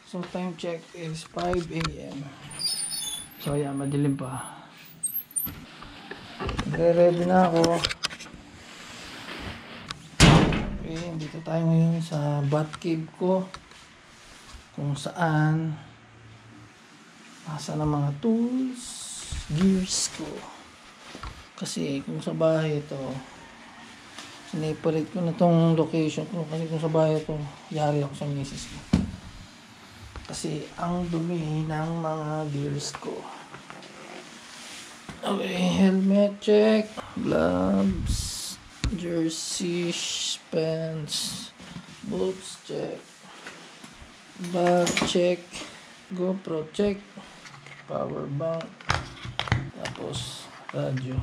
So time check is 5 AM. So ayan, madilim pa. Ready na ako. Okay, dito tayo ngayon sa bat cave ko. Kung saan nasa na mga tools, gears ko. Kasi kung sa bahay ito, sineparate ko na tong location ko. Kasi kung sa bahay ito, yari ako sa misis ko. Kasi ang dumi ng mga gears ko. Okay, helmet check, gloves, jersey, pants, boots check, bag check, GoPro check, power bank, tapos radyo.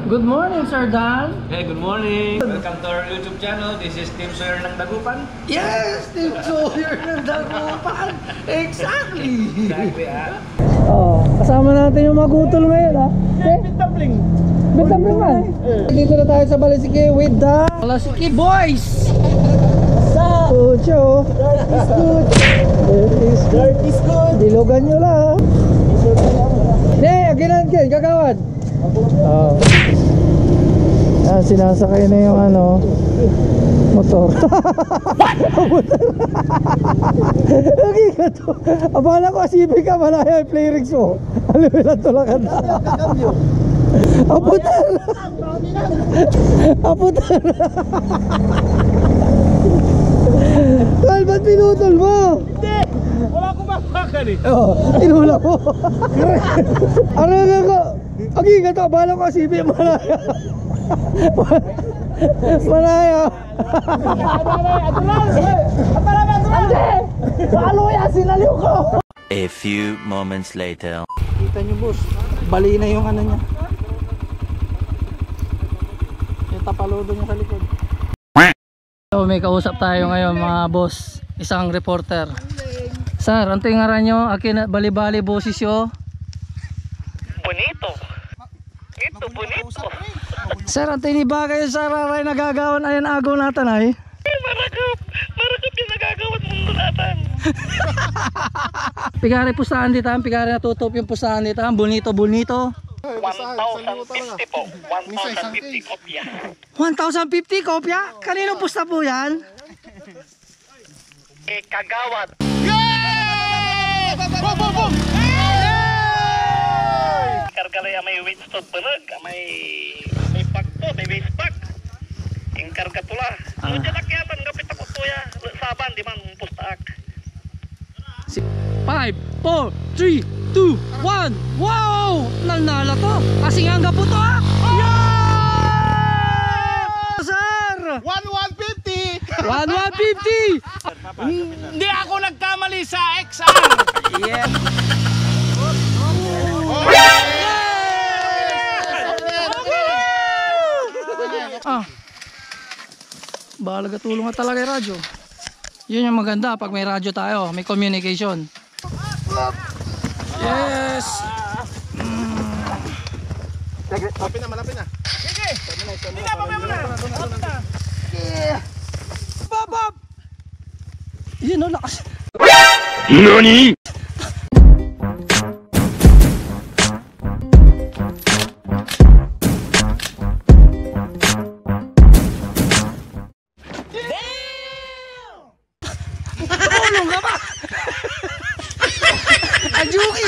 Good morning, Sir Dan. Hey, good morning. Welcome to our YouTube channel. This is Team Sawyer ng Dagupan. Yes, Team Sawyer ng Dagupan. Exactly. Exactly, ah. Oh, kasama natin yung magutol ngayon, ha? Bittabling. Bittabling man. Dito na tayo sa Balasiki with the Balasiki Boys. What's up? Pucho. Dirt is good. Dirt is good. Dilogan nyo lang. Aginan kayo, gagawad. Oh. Ah, sinasakay na yung motor. Motor. Okay ka to. Abala ko asipin ka, malaya yung play rigs mo. Alam mo lang tulakan na. Aputan. Aputan. Kal, ba't pinutol mo? Hindi! Wala akong bakbakan eh. Oo, inula mo. Aral ko. Okay ka to, abala ko asipin, malaya. Malaya. A few moments later. Kita nyo, boss, bali na yung niya. Yung tapalodo niya sa likod. So may kausap tayo ngayon mga boss. Isang reporter. Sir, ang tingaran nyo, akin bali-bali boses yo. Bonito. Ito, bonito. Sir, ang tinibagay sa raray nagagawan ayan agaw natin ay. Marakap. Marakap yung nagagawat mundo natin. Pigari pustahan dito, pigari natutop yung pustahan dito. Bonito, bonito. 1,050 po. 1,050 kopya. 1,050 kopya? Kaninong pusta po yan? Kagawad. Kargalaya may windstone banag, may pakto, may waste pack. Yung karga tula. Ano dyan akyatan, kapit ako tuya. Saban, di man pustaak. 5, 4, 3, 2, 1. Wow! Nalnala to. Kasing hangga po to, ha? Yeah! Sir! 1,150! 1,150! Hindi ako nagkamali sa XR! Yeah! Ah. Balaga tulong nga talaga yung radyo. Yun yung maganda pag may radyo tayo, may communication. Yes! Malapit na, malapit na. Sige! Hindi na, pabaya mo na! Malapit na! Bob, Bob! Yun o, lakas. NANI?! Tulong ka ba? Ajuki!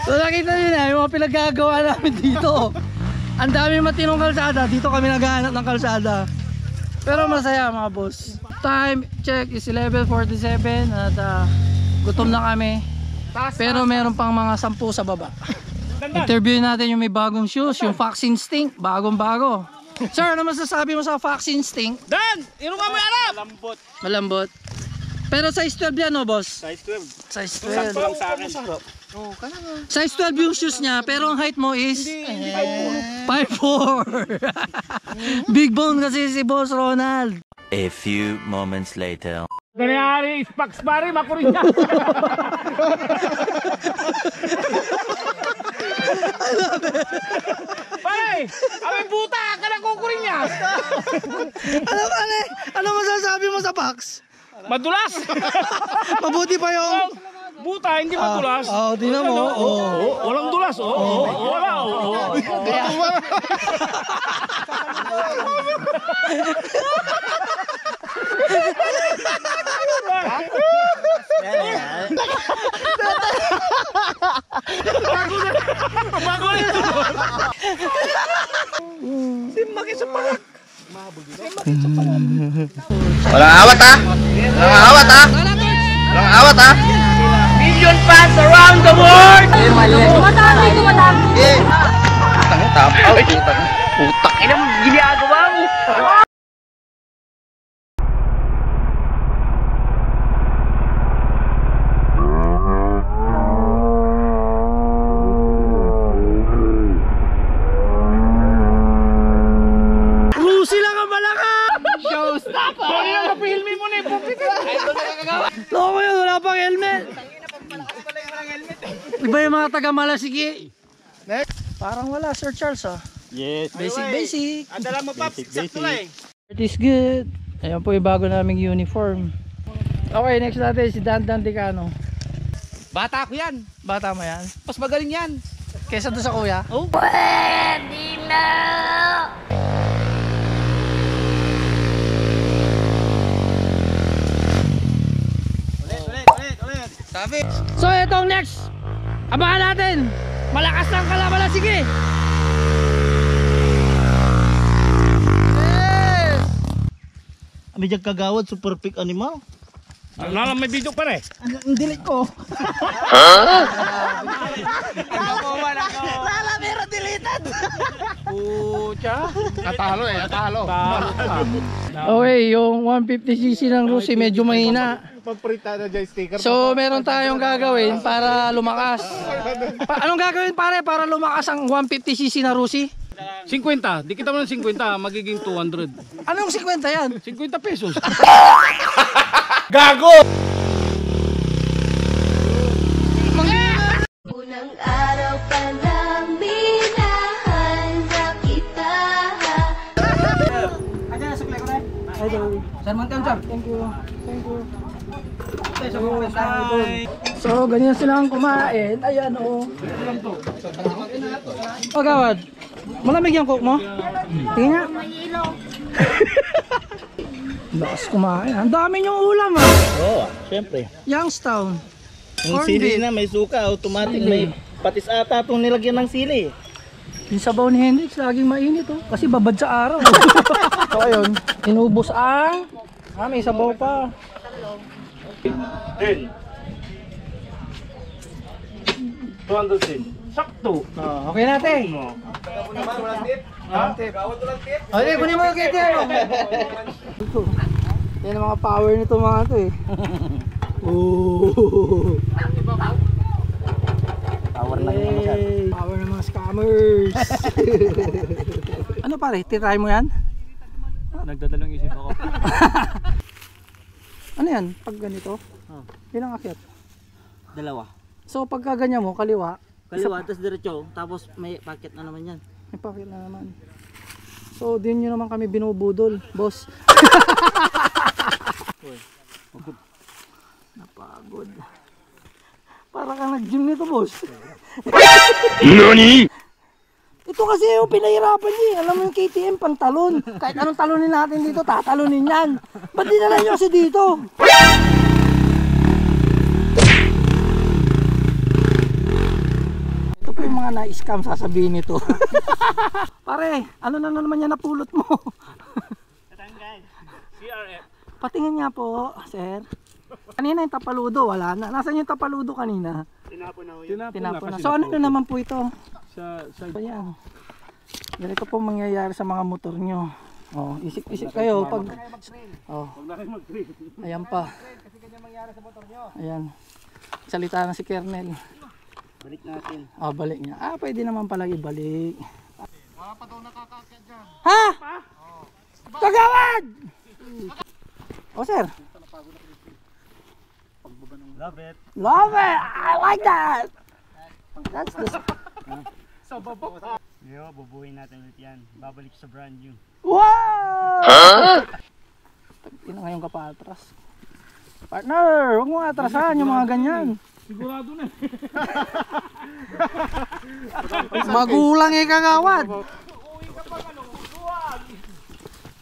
So nakita nyo na yung mga pinagagawa namin dito. Ang dami matinong kalsada. Dito kami naghahanap ng kalsada. Pero masaya mga boss. Time check is 11:47 at gutom na kami. Pero meron pang mga 10 sa baba. Interview natin yung may bagong shoes, yung Fox Instinct, bagong bago. Sir, ano masasabi mo sa Fox Instinct? Dan! Irungan mo yung arap! Malambot. Malambot. Pero size 12 yan, no, boss? Size 12. Size Sakto 12. lang sa akin. Size 12 yung shoes niya, pero ang height mo is 5'4". Big bone kasi si Boss Ronald. A few moments later. Ganyan, Spax Barry, makurin niya. Pare! Amin buta, kanang kukurin niya. Ano masasabi mo sa box? Madulas. Mabuti pa yung... Buta, hindi madulas. Tingnan mo. Walang dulas. Wala. Bago na ito. Simakit sa parak. Walang awat ha? Walang awat ha? Walang awat ha? Million fans around the world. Madami. Tapaw, putak. Ina mo ginagawa mo. Rusi lang ang malaka! Showstopper. Ano yung napihilmi mo na yung Loko yun, wala pang helmet. Iba yung mga taga Malasigi. Parang wala, Sir Charles Yes. Basic. Adala mo pa, sakto lang eh. It is good. Ayan po yung bago naming uniform. Okay, next natin si Dandan Dicano. Bata ko yan. Bata mo yan? Mas magaling yan. Kesa doon sa kuya? Oh. Ulit. Sabi. So itong next, abangan natin. Malakas ng kalaban, sige. May kagawad, super pick animal. Ano may video pa rin? Ang delete ko. Lala, meron deleted. Pucha. Natalo. Okay, yung 150cc ng Rusi medyo mahina. Pagprita na dyan sticker. So meron tayong gagawin para lumakas. Anong gagawin pare para lumakas ang 150cc na Rusi? 50. Di kita mo ng 50, magiging 200. Anong 50 yan? 50 pesos. Unang araw pa lang minahal na kita. So ganyan silang kumain. Ayan o. Pagawad, malamig yung coke mo? Tingnan nga. Lakas kumain. Ang dami niyong ulam Oo, syempre. Youngstown. Yung Corned sili beef. na, may suka, automatic Sili. may patis ata itong nilagyan ng sili. Yung sabaw ni Hendrix laging mainit oh. Kasi babad sa araw. So ayun, inubos ang... may sabaw pa. 10. 210. Sakto. Okay natin. Okay, kunin mo yung kete ano. Ito. Yan ang mga power nito mga ito eh. Power lang yung masyado. Power ng mga scammers. Ano pare, titry mo yan? Nagdadalong isip ako. Ano yan? Pag ganito? Ilang akyat? Dalawa. So pagka ganyan mo, kaliwa. Kaliwa, tapos diretso. Tapos may packet na naman yan. May pakit na naman. So din nyo naman kami binubudol, boss. Napagod. Para ka nag-gym nito, boss. NANI?! Ito kasi yung pinahirapan niya. Alam mo yung KTM, pantalon. Kahit anong talonin natin dito, tatalonin yan. Ba't dinala nyo kasi dito? Ito po yung mga na-scam sasabihin nito. Pare, ano na naman yan napulot mo? Patingin nga po, sir. Kanina yung tapaludo, wala na. Nasaan yung tapaludo kanina? Tinapon Tinapon na. So ano na naman po ito? sa Ayan. Ganito po mangyayari sa mga motor nyo. Oh, isip-isip kayo pag oh. Ayan pa. Ayan. Salita na si Kernel. Balik natin. Ah, balik niya. Ah, pwede naman pala ibalik. Wala pa daw nakakakit dyan. Ha? Kagawad! Oh, sir. Love it. Love it! I like that! That's the... Yo, bubuhin natin ulit yan. Babalik sa brand new. Wow! Ino ngayon ka pa atras. Partner, huwag mo atrasan yung mga ganyan. Sigurado na. Magulang eh kagawad.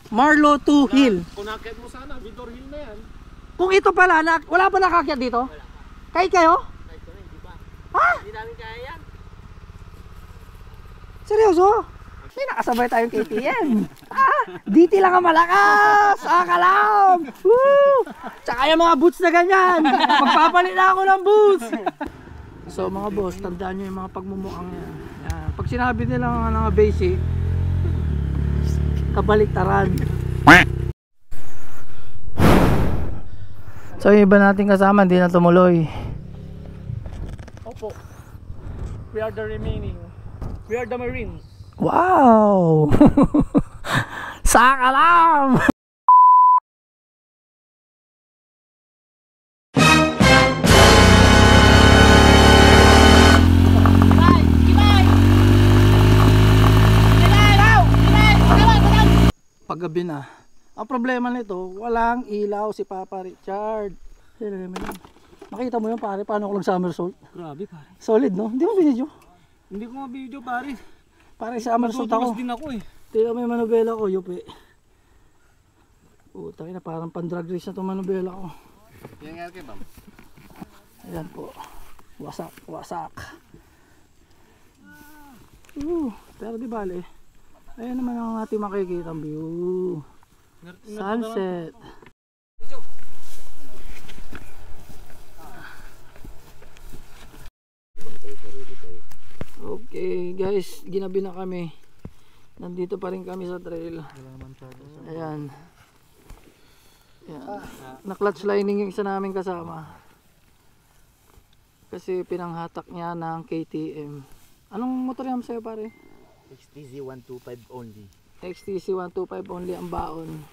Marlo 2 Hill. Kung nakit mo sana, Vidor Hill na yan. Kung ito pala, wala pa nakakyat dito? Kahit kayo? Ha? Hindi namin kaya yan. Seryoso? May nakasabay tayong KTM. DT lang ang malakas. Kalam. Woo! Tsaka yung mga boots na ganyan. Magpapalit na ako ng boots. So mga boss, tandaan nyo yung mga pagmumukhang yan. Yan. Pag sinabi nila mga basic, kabaliktaran. So yung iba nating kasama hindi na tumuloy. Opo. We are the remaining. We are the Marines. Wow! Sakalam! Paggabi na. Ang problema nito, walang ilaw si Papa Richard. Nakita mo yun pare, paano ko lang somersault? Grabe pare. Solid no? Hindi mo binidyo? Hindi ko ma-video pare. Pare somersault ako. din ako eh. Tingnan mo yung manubela ko, yupi. Puta na, parang pan-drag race na itong manubela ko. Yan nga kay Bam. Ayan po. Wasak, wasak. Pero di bale. Ayan naman ang ating makikita ang view. Sunset. Okay guys, ginabi na kami. Nandito pa rin kami sa trail. Ayan. Ayan. Na-clutch lining yung isa namin kasama. Kasi pinanghatak niya ng KTM. Anong motor yan sa'yo pare? XTZ 125 only. XTC 125 only ang baon.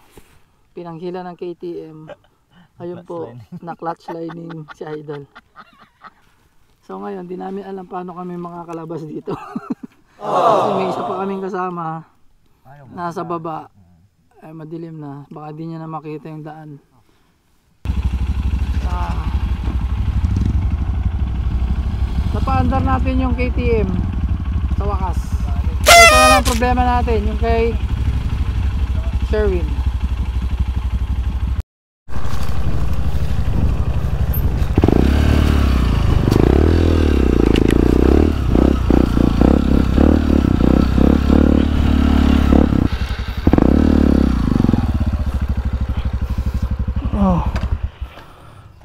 Pinanghila ng KTM. Ayun po, na-clutch lining si Idol. So ngayon, di namin alam paano kami makakalabas dito. Kasi may isa pa kaming kasama. Nasa baba. Ay madilim na. Baka di niya na makita yung daan. Napaandar natin yung KTM sa wakas. Ito na lang problema natin, yung kay Sherwin.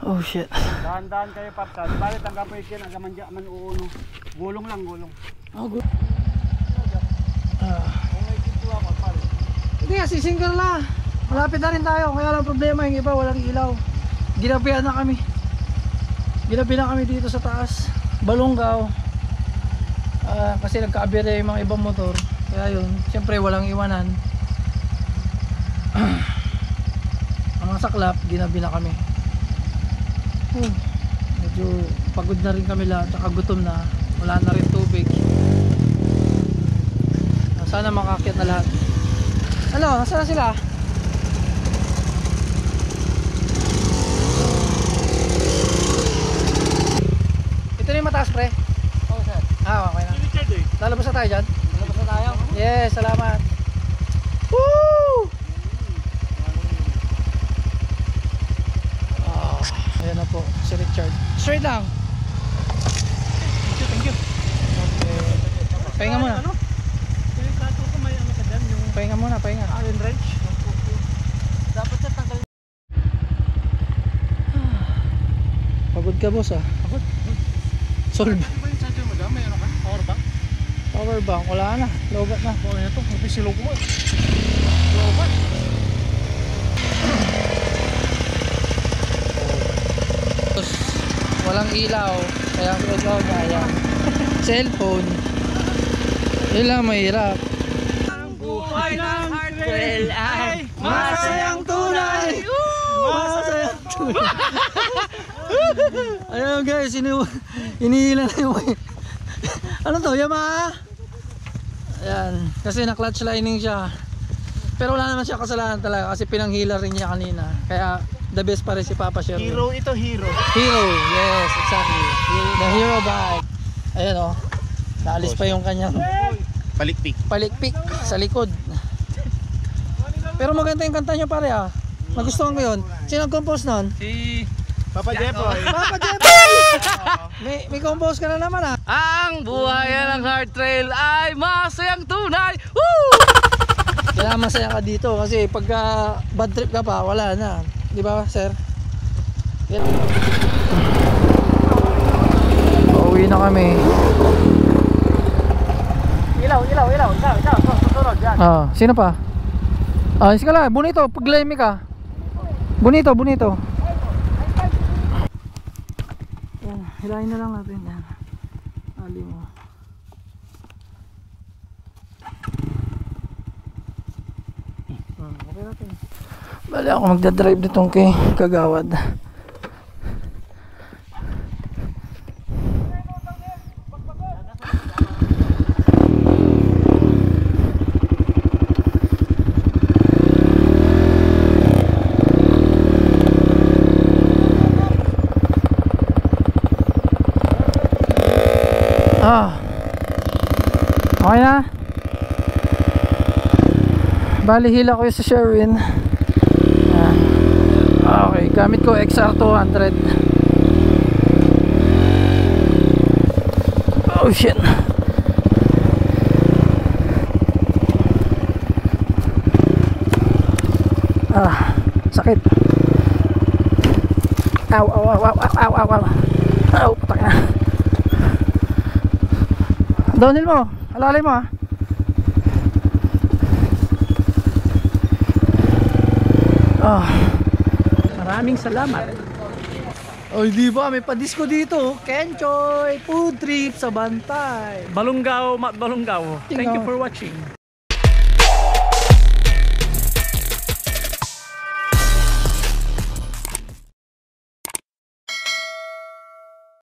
Oh shit. Dahan-dahan kayo papta. Di bali tanggap po ikin agaman diya man uuno. Gulong lang, gulong. Oh good. Hindi kasi single na. Malapit na rin tayo. Kaya lang problema yung iba walang ilaw. Ginabihan na kami. Ginabi na kami dito sa taas. Balonggaw. Kasi nagkaabire yung mga ibang motor. Kaya yun. Siyempre walang iwanan. Ang mga saklap, ginabi na kami. Medyo pagod na rin kami lahat. Tsaka gutom na. Wala na rin tubig. Sana makakyat na lahat. Ano? Nasaan na sila? Ito na yung mataas pre? Oo sir. Okay na. Lalabas na tayo dyan? Lalabas na tayo? Yes, salamat. Woo! Ayan na po, si Richard. Straight lang. Thank you. Okay. Pahinga muna. Pahinga muna, pahinga. Iron wrench. Dapat sa tanggal. Pagod ka boss ah. Pagod. Solve. Ano ba yung charger mo dyan? Mayroon ka? Power bank? Power bank, wala na. Lobat na. Oo, ito. May silog mo eh. Lobat. Walang ilaw. Kaya ang ilaw na yan. Cellphone. Yun lang mahirap. Buhay ng hardware ay Masayang tunay! Masayang tunay! Ayun guys, inihila na yung ano to, Yamaha? Ayan, kasi na clutch lining siya. Pero wala naman siya kasalanan talaga kasi pinanghila rin niya kanina. Kaya the best pa rin si Papa Sherwin. Hero ito, hero. Hero, yes, exactly. The hero bike. Ayan o. Naalis pa yung kanyang Palikpik. palikpik sa likod. Pero maganda yung kanta niya pare ah. Nagustuhan ko yun. Sino nag-compose nun? Papa Jeboy. Papa Jeboy! may compose ka na naman ah. Ang buhayan ng hard trail ay masayang tunay. Woo! Kailangan masaya ka dito kasi pagka bad trip ka pa, wala na. Di ba, sir? Yan. Pauwi na kami. Ilaw. Susunod yan. Sino pa? Iska lang, bonito, paglemi ka. Bonito. Yan, hilahin na lang natin yan. Ali mo. Okay natin. Bali ako magdadrive nitong kay Kagawad. Okay na. Bali hila ko yung sa Sherwin. Okay, gamit ko XR200. Oh shit. Sakit. Ow. Patak na. Downhill mo. Alalay mo ah. Maraming salamat. Oy, di ba? May pa-disco dito. Kenchoy, food trip sa Bantay. Balunggaw. Thank you Tingnan. for watching.